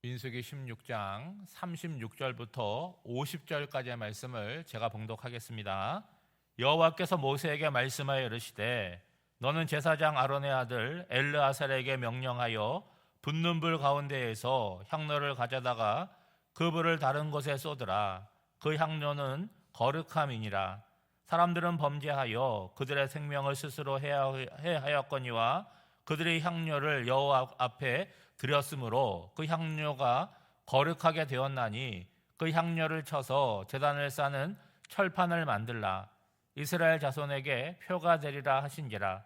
민수기 16장 36절부터 50절까지의 말씀을 제가 봉독하겠습니다. 여호와께서 모세에게 말씀하여 이르시되 너는 제사장 아론의 아들 엘르아살에게 명령하여 붙는 불 가운데에서 향로를 가져다가 그 불을 다른 곳에 쏟으라. 그 향로는 거룩함이니라. 사람들은 범죄하여 그들의 생명을 스스로 해하였거니와 그들의 향료를 여호와 앞에 드렸으므로 그 향료가 거룩하게 되었나니 그 향료를 쳐서 제단을 싸는 철판을 만들라. 이스라엘 자손에게 표가 되리라 하신지라.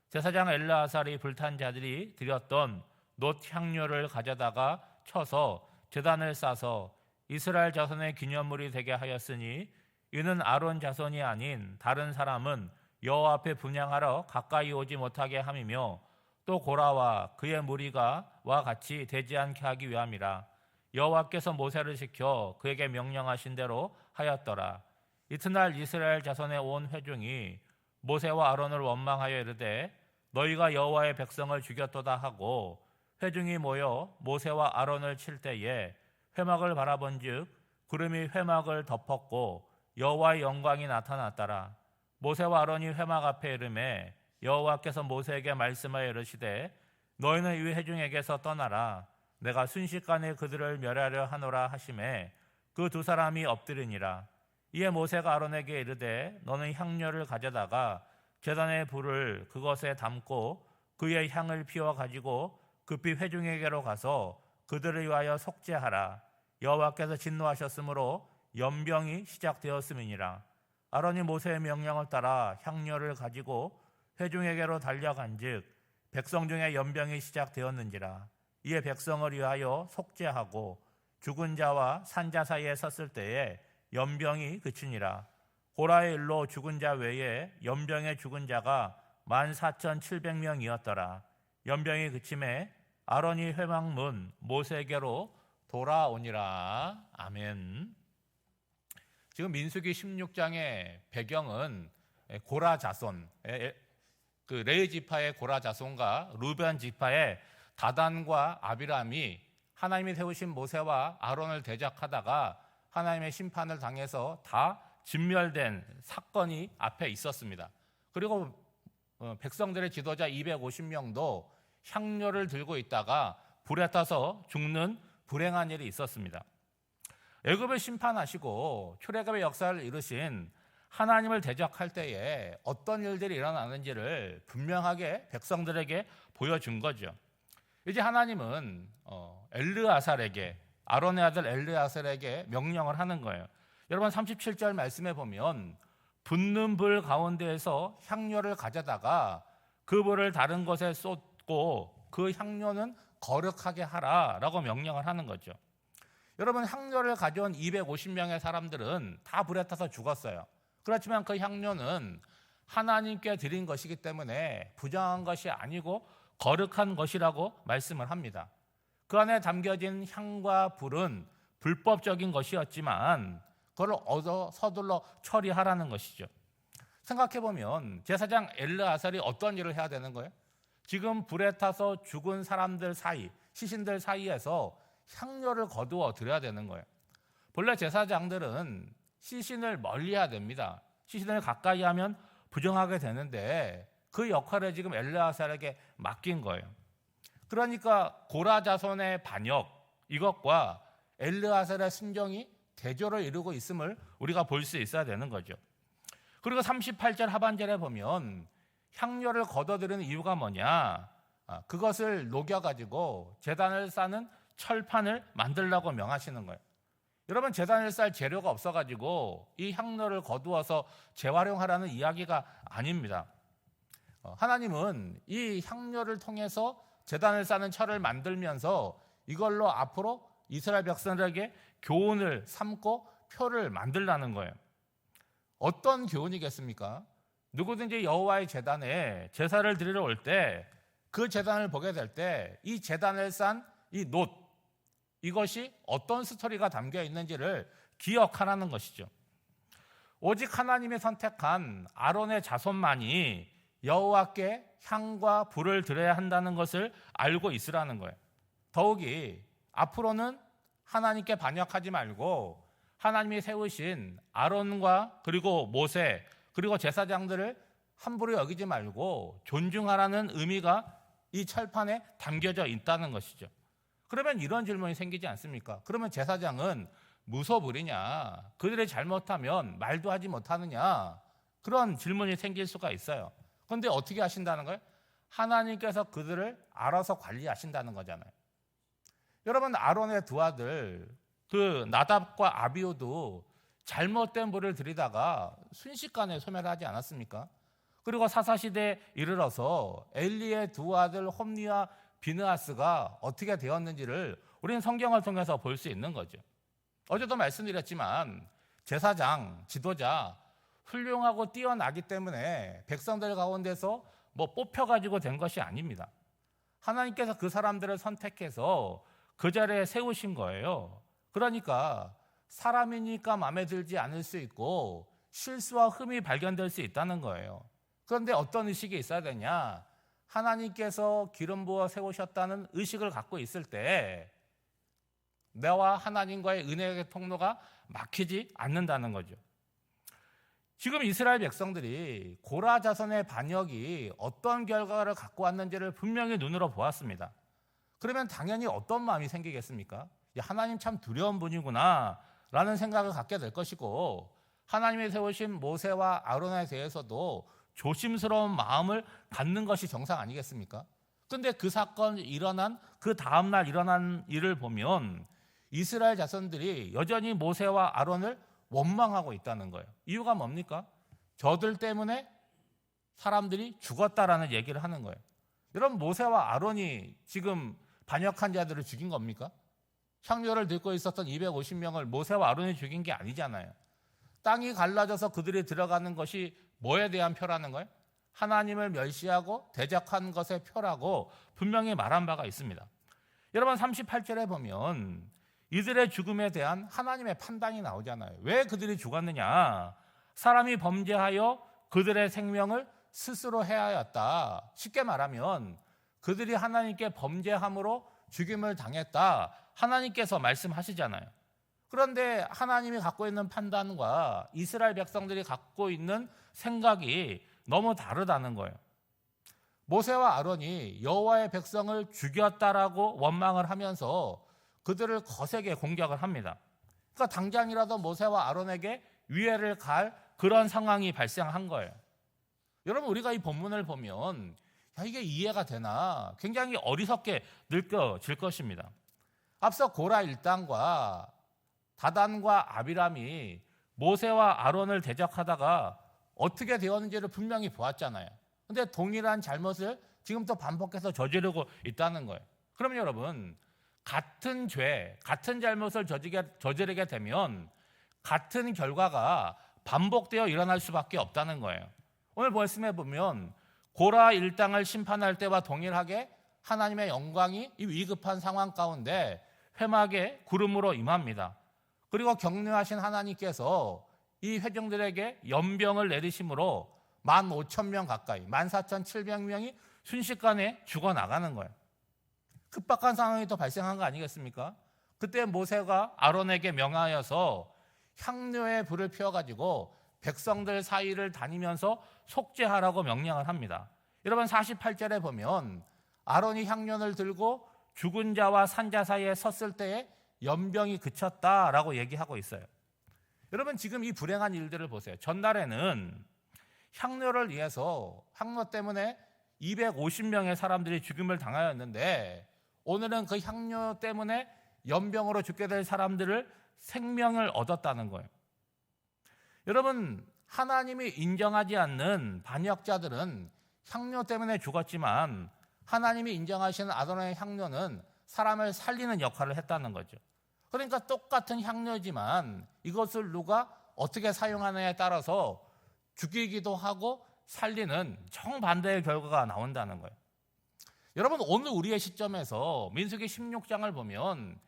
제사장 엘르아살이 불탄 자들이 드렸던 놋 향료를 가져다가 쳐서 제단을 싸서 이스라엘 자손의 기념물이 되게 하였으니 이는 아론 자손이 아닌 다른 사람은 여호와 앞에 분향하러 가까이 오지 못하게 함이며 또 고라와 그의 무리가 와 같이 되지 않게 하기 위함이라. 여호와께서 모세를 시켜 그에게 명령하신 대로 하였더라. 이튿날 이스라엘 자손의 온 회중이 모세와 아론을 원망하여 이르되 너희가 여호와의 백성을 죽였도다 하고 회중이 모여 모세와 아론을 칠 때에 회막을 바라본즉 구름이 회막을 덮었고 여호와의 영광이 나타났더라. 모세와 아론이 회막 앞에 이르매 여호와께서 모세에게 말씀하여 이르시되 너희는 이 회중에게서 떠나라. 내가 순식간에 그들을 멸하려 하노라 하시매 그 두 사람이 엎드리니라. 이에 모세가 아론에게 이르되 너는 향료를 가져다가 제단의 불을 그것에 담고 그의 향을 피워 가지고 급히 회중에게로 가서 그들을 위하여 속죄하라. 여호와께서 진노하셨으므로 연병이 시작되었음이니라. 아론이 모세의 명령을 따라 향료를 가지고 회중에게로 달려간즉 백성 중에 연병이 시작되었는지라. 이에 백성을 위하여 속죄하고 죽은 자와 산자 사이에 섰을 때에 연병이 그치니라. 고라의 일로 죽은 자 외에 연병에 죽은 자가 14,700명이었더라. 연병이 그침에 아론이 회막문 모세에게로 돌아오니라. 아멘. 지금 민수기 16장의 배경은 고라 자손, 그 레위 지파의 고라 자손과 루벤 지파의 다단과 아비람이 하나님이 세우신 모세와 아론을 대적하다가 하나님의 심판을 당해서 다 진멸된 사건이 앞에 있었습니다. 그리고 백성들의 지도자 250명도 향료를 들고 있다가 불에 타서 죽는 불행한 일이 있었습니다. 애굽을 심판하시고 출애굽의 역사를 이루신 하나님을 대적할 때에 어떤 일들이 일어나는지를 분명하게 백성들에게 보여준 거죠. 이제 하나님은 엘르아살에게, 아론의 아들 엘르아살에게 명령을 하는 거예요. 여러분 37절 말씀에 보면 붙는 불 가운데에서 향료를 가져다가 그 불을 다른 곳에 쏟고 그 향료는 거룩하게 하라라고 명령을 하는 거죠. 여러분 향료를 가져온 250명의 사람들은 다 불에 타서 죽었어요. 그렇지만 그 향료는 하나님께 드린 것이기 때문에 부정한 것이 아니고 거룩한 것이라고 말씀을 합니다. 그 안에 담겨진 향과 불은 불법적인 것이었지만 그걸 얻어 서둘러 처리하라는 것이죠. 생각해보면 제사장 엘르아살이 어떤 일을 해야 되는 거예요? 지금 불에 타서 죽은 사람들 사이, 시신들 사이에서 향료를 거두어 드려야 되는 거예요. 본래 제사장들은 시신을 멀리해야 됩니다. 시신을 가까이 하면 부정하게 되는데 그 역할을 지금 엘르아살에게 맡긴 거예요. 그러니까 고라 자손의 반역, 이것과 엘르아살의 순종이 대조를 이루고 있음을 우리가 볼 수 있어야 되는 거죠. 그리고 38절 하반절에 보면 향료를 거둬들이는 이유가 뭐냐? 그것을 녹여가지고 제단을 싸는 철판을 만들라고 명하시는 거예요. 여러분 제단을 쌀 재료가 없어가지고 이 향료를 거두어서 재활용하라는 이야기가 아닙니다. 하나님은 이 향료를 통해서 제단을 싸는 철을 만들면서 이걸로 앞으로 이스라엘 백성들에게 교훈을 삼고 표를 만들라는 거예요. 어떤 교훈이겠습니까? 누구든지 여호와의 제단에 제사를 드리러 올 때 그 제단을 보게 될 때 이 제단을 싼 이 놋, 이것이 어떤 스토리가 담겨 있는지를 기억하라는 것이죠. 오직 하나님이 선택한 아론의 자손만이 여호와께 향과 불을 드려야 한다는 것을 알고 있으라는 거예요. 더욱이 앞으로는 하나님께 반역하지 말고 하나님이 세우신 아론과 그리고 모세 그리고 제사장들을 함부로 여기지 말고 존중하라는 의미가 이 철판에 담겨져 있다는 것이죠. 그러면 이런 질문이 생기지 않습니까? 그러면 제사장은 무소불이냐? 그들이 잘못하면 말도 하지 못하느냐? 그런 질문이 생길 수가 있어요. 그런데 어떻게 하신다는 거예요? 하나님께서 그들을 알아서 관리하신다는 거잖아요. 여러분, 아론의 두 아들 그 나답과 아비후도 잘못된 불을 들이다가 순식간에 소멸하지 않았습니까? 그리고 사사시대에 이르러서 엘리의 두 아들 홈리와 비느하스가 어떻게 되었는지를 우리는 성경을 통해서 볼 수 있는 거죠. 어제도 말씀드렸지만 제사장, 지도자 훌륭하고 뛰어나기 때문에 백성들 가운데서 뽑혀가지고 된 것이 아닙니다. 하나님께서 그 사람들을 선택해서 그 자리에 세우신 거예요. 그러니까 사람이니까 마음에 들지 않을 수 있고 실수와 흠이 발견될 수 있다는 거예요. 그런데 어떤 의식이 있어야 되냐? 하나님께서 기름 부어 세우셨다는 의식을 갖고 있을 때 내와 하나님과의 은혜의 통로가 막히지 않는다는 거죠. 지금 이스라엘 백성들이 고라 자손의 반역이 어떤 결과를 갖고 왔는지를 분명히 눈으로 보았습니다. 그러면 당연히 어떤 마음이 생기겠습니까? 하나님 참 두려운 분이구나 라는 생각을 갖게 될 것이고, 하나님이 세우신 모세와 아론에 대해서도 조심스러운 마음을 갖는 것이 정상 아니겠습니까? 그런데 그 사건이 일어난 그 다음날 일어난 일을 보면 이스라엘 자손들이 여전히 모세와 아론을 원망하고 있다는 거예요. 이유가 뭡니까? 저들 때문에 사람들이 죽었다라는 얘기를 하는 거예요. 여러분, 모세와 아론이 지금 반역한 자들을 죽인 겁니까? 향료를 들고 있었던 250명을 모세와 아론이 죽인 게 아니잖아요. 땅이 갈라져서 그들이 들어가는 것이 뭐에 대한 표라는 거예요? 하나님을 멸시하고 대적한 것의 표라고 분명히 말한 바가 있습니다. 여러분, 38절에 보면 이들의 죽음에 대한 하나님의 판단이 나오잖아요. 왜 그들이 죽었느냐? 사람이 범죄하여 그들의 생명을 스스로 해하였다. 쉽게 말하면 그들이 하나님께 범죄함으로 죽임을 당했다. 하나님께서 말씀하시잖아요. 그런데 하나님이 갖고 있는 판단과 이스라엘 백성들이 갖고 있는 생각이 너무 다르다는 거예요. 모세와 아론이 여호와의 백성을 죽였다라고 원망을 하면서 그들을 거세게 공격을 합니다. 그러니까 당장이라도 모세와 아론에게 위해를 갈 그런 상황이 발생한 거예요. 여러분, 우리가 이 본문을 보면 이게 이해가 되나? 굉장히 어리석게 느껴질 것입니다. 앞서 고라 일당과 다단과 아비람이 모세와 아론을 대적하다가 어떻게 되었는지를 분명히 보았잖아요. 그런데 동일한 잘못을 지금 또 반복해서 저지르고 있다는 거예요. 그럼 여러분, 같은 죄, 같은 잘못을 저지르게 되면 같은 결과가 반복되어 일어날 수밖에 없다는 거예요. 오늘 말씀해 보면 고라 일당을 심판할 때와 동일하게 하나님의 영광이 이 위급한 상황 가운데 회막에 구름으로 임합니다. 그리고 격려하신 하나님께서 이 회중들에게 연병을 내리심으로 15,000명 가까이 14,700명이 순식간에 죽어나가는 거예요. 급박한 상황이 또 발생한 거 아니겠습니까? 그때 모세가 아론에게 명하여서 향료에 불을 피워가지고 백성들 사이를 다니면서 속죄하라고 명령을 합니다. 여러분, 48절에 보면 아론이 향료를 들고 죽은 자와 산자 사이에 섰을 때에 연병이 그쳤다라고 얘기하고 있어요. 여러분, 지금 이 불행한 일들을 보세요. 전날에는 향료를 위해서 향료 때문에 250명의 사람들이 죽임을 당하였는데 오늘은 그 향료 때문에 연병으로 죽게 될 사람들을 생명을 얻었다는 거예요. 여러분, 하나님이 인정하지 않는 반역자들은 향료 때문에 죽었지만 하나님이 인정하시는 아론의 향료는 사람을 살리는 역할을 했다는 거죠. 그러니까 똑같은 향료지만 이것을 누가 어떻게 사용하느냐에 따라서 죽이기도 하고 살리는 정반대의 결과가 나온다는 거예요. 여러분, 오늘 우리의 시점에서 민수기 16장을 보면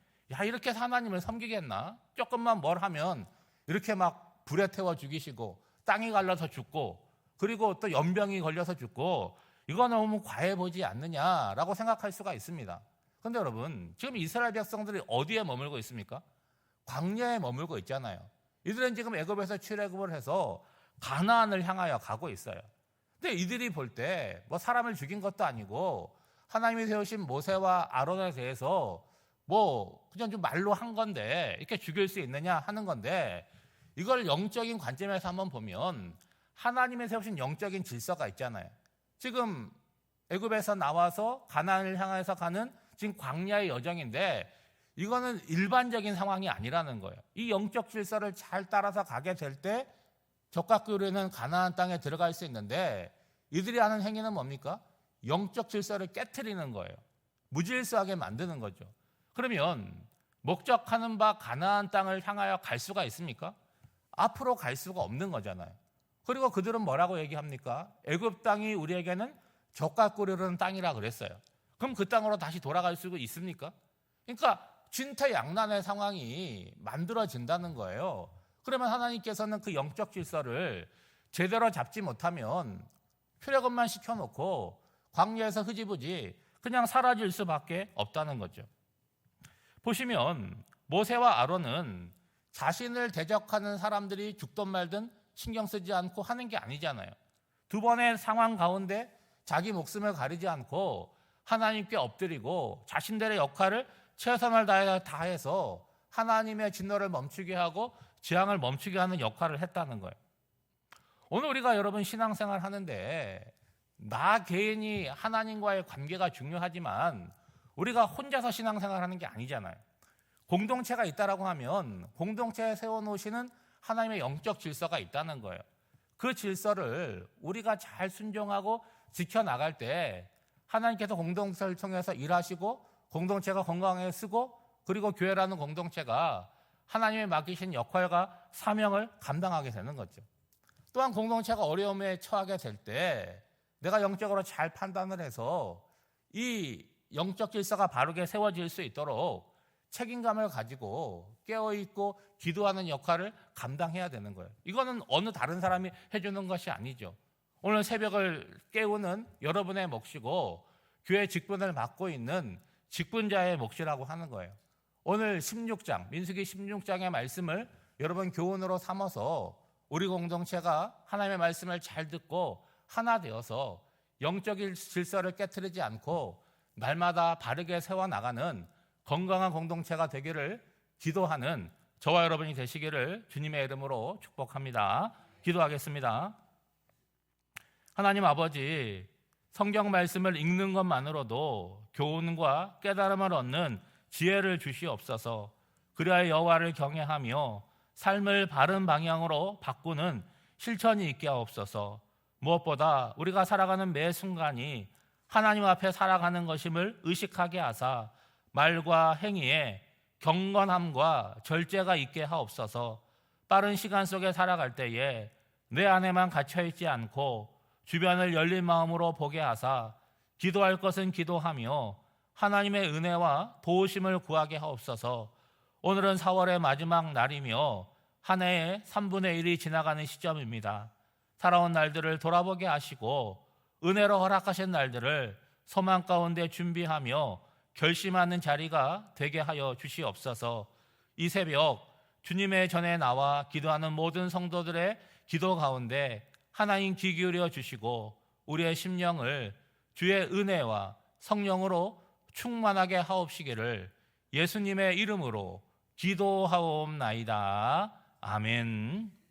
이렇게 하나님을 섬기겠나? 조금만 뭘 하면 이렇게 막 불에 태워 죽이시고 땅이 갈라서 죽고 그리고 또 연병이 걸려서 죽고 이거 너무 과해 보지 않느냐라고 생각할 수가 있습니다. 그런데 여러분, 지금 이스라엘 백성들이 어디에 머물고 있습니까? 광야에 머물고 있잖아요. 이들은 지금 애굽에서 출애굽을 해서 가나안을 향하여 가고 있어요. 근데 이들이 볼 때 뭐 사람을 죽인 것도 아니고 하나님이 세우신 모세와 아론에 대해서 뭐 그냥 좀 말로 한 건데 이렇게 죽일 수 있느냐 하는 건데, 이걸 영적인 관점에서 한번 보면 하나님이 세우신 영적인 질서가 있잖아요. 지금 애굽에서 나와서 가나안을 향해서 가는 지금 광야의 여정인데, 이거는 일반적인 상황이 아니라는 거예요. 이 영적 질서를 잘 따라서 가게 될 때 적과 꿀이는 가나안 땅에 들어갈 수 있는데, 이들이 하는 행위는 뭡니까? 영적 질서를 깨트리는 거예요. 무질서하게 만드는 거죠. 그러면 목적하는 바 가나안 땅을 향하여 갈 수가 있습니까? 앞으로 갈 수가 없는 거잖아요. 그리고 그들은 뭐라고 얘기합니까? 애굽 땅이 우리에게는 적과 꿀이는 땅이라 그랬어요. 그럼 그 땅으로 다시 돌아갈 수 있습니까? 그러니까 진퇴양난의 상황이 만들어진다는 거예요. 그러면 하나님께서는 그 영적 질서를 제대로 잡지 못하면 출애굽만 시켜놓고 광야에서 흐지부지 그냥 사라질 수밖에 없다는 거죠. 보시면 모세와 아론은 자신을 대적하는 사람들이 죽든 말든 신경 쓰지 않고 하는 게 아니잖아요. 두 번의 상황 가운데 자기 목숨을 가리지 않고 하나님께 엎드리고 자신들의 역할을 최선을 다해서 하나님의 진노를 멈추게 하고 재앙을 멈추게 하는 역할을 했다는 거예요. 오늘 우리가 여러분 신앙생활 하는데 나 개인이 하나님과의 관계가 중요하지만 우리가 혼자서 신앙생활 하는 게 아니잖아요. 공동체가 있다라고 하면 공동체에 세워놓으시는 하나님의 영적 질서가 있다는 거예요. 그 질서를 우리가 잘 순종하고 지켜나갈 때 하나님께서 공동체를 통해서 일하시고 공동체가 건강하게 쓰고, 그리고 교회라는 공동체가 하나님의 맡기신 역할과 사명을 감당하게 되는 거죠. 또한 공동체가 어려움에 처하게 될 때 내가 영적으로 잘 판단을 해서 이 영적 질서가 바르게 세워질 수 있도록 책임감을 가지고 깨어있고 기도하는 역할을 감당해야 되는 거예요. 이거는 어느 다른 사람이 해주는 것이 아니죠. 오늘 새벽을 깨우는 여러분의 몫이고 교회 직분을 맡고 있는 직분자의 몫이라고 하는 거예요. 오늘 16장, 민수기 16장의 말씀을 여러분 교훈으로 삼아서 우리 공동체가 하나님의 말씀을 잘 듣고 하나 되어서 영적인 질서를 깨트리지 않고 날마다 바르게 세워나가는 건강한 공동체가 되기를 기도하는 저와 여러분이 되시기를 주님의 이름으로 축복합니다. 기도하겠습니다. 하나님 아버지, 성경 말씀을 읽는 것만으로도 교훈과 깨달음을 얻는 지혜를 주시옵소서. 그리하여 여호와를 경외하며 삶을 바른 방향으로 바꾸는 실천이 있게 하옵소서. 무엇보다 우리가 살아가는 매 순간이 하나님 앞에 살아가는 것임을 의식하게 하사 말과 행위에 경건함과 절제가 있게 하옵소서. 빠른 시간 속에 살아갈 때에 내 안에만 갇혀있지 않고 주변을 열린 마음으로 보게 하사 기도할 것은 기도하며 하나님의 은혜와 도우심을 구하게 하옵소서. 오늘은 4월의 마지막 날이며 한 해의 3분의 1이 지나가는 시점입니다. 살아온 날들을 돌아보게 하시고 은혜로 허락하신 날들을 소망 가운데 준비하며 결심하는 자리가 되게 하여 주시옵소서. 이 새벽 주님의 전에 나와 기도하는 모든 성도들의 기도 가운데 하나님 귀 기울여 주시고 우리의 심령을 주의 은혜와 성령으로 충만하게 하옵시기를 예수님의 이름으로 기도하옵나이다. 아멘.